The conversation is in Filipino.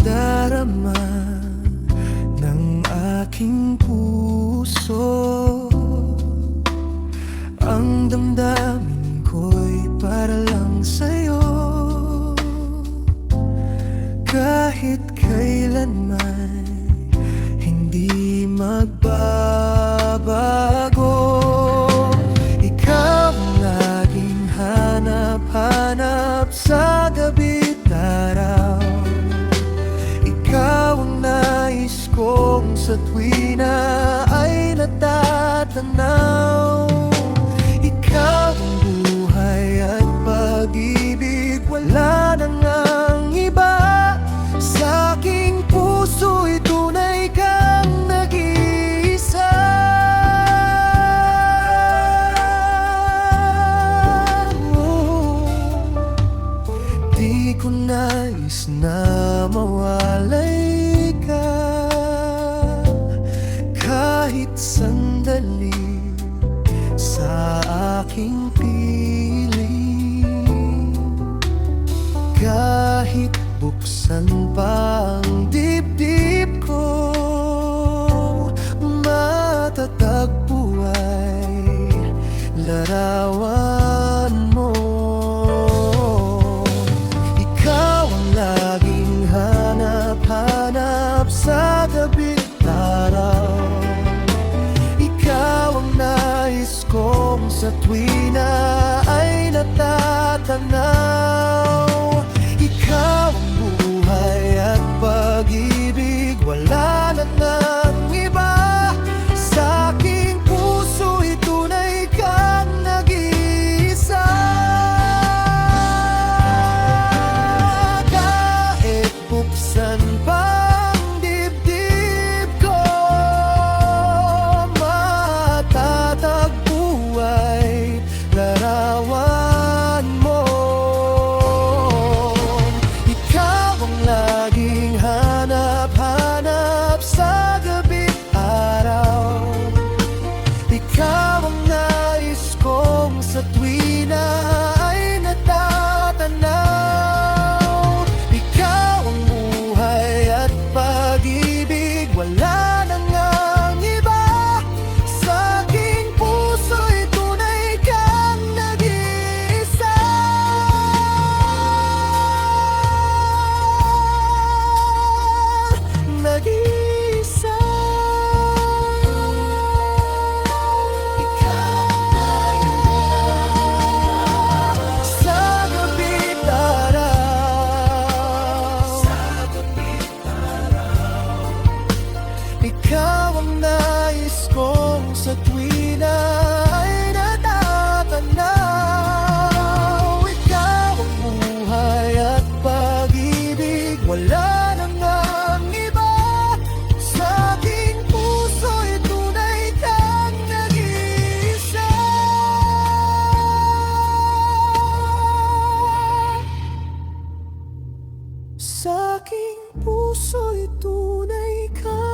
nadarama ng aking puso. Ang damdamin ko'y para lang sa'yo. Kahit kailanman hindi magbabago. Ikaw ang laging hanap-hanap sa gabi't araw. Ikaw ang nais kong sa tuwi na ay natatanaw. Ikaw ang buhay at pag-ibig, wala na ngang iba. Sa aking puso'y tunay kang nag-iisa. Di ko nais na mawalay ka kahit sandali sa aking piling. Kahit buksan pa ang dibdib ko, matatagpo ay larawan mo. Ikaw ang laging hanap-hanap sa gabi't araw. Ikaw ang nais kong sa tuwi na ay natatanaw. Ikaw ang buhay at pag-ibig, wala na ngang iba. Sa aking puso'y tunay kang nag-iisa. Kahit buksan pa ang dibdib ko, matatagpo ay larawan mo. Ikaw ang laging hanap-hanap sa gabi't araw. Ikaw ang nais kong sa tuwi na ay natatanaw. Ikaw ang buhay at pag-ibig, wala na ngang iba. Sa aking puso'y tunay kang nag-iisa. Nag-iisa. Sa gabi't araw. Ikaw ang nais kong sa tuwi na ay natatanaw. Ikaw ang buhay at pag-ibig, wala na ngang iba. Sa aking puso'y tunay kang nag-iisa. Sa aking puso'y tunay kang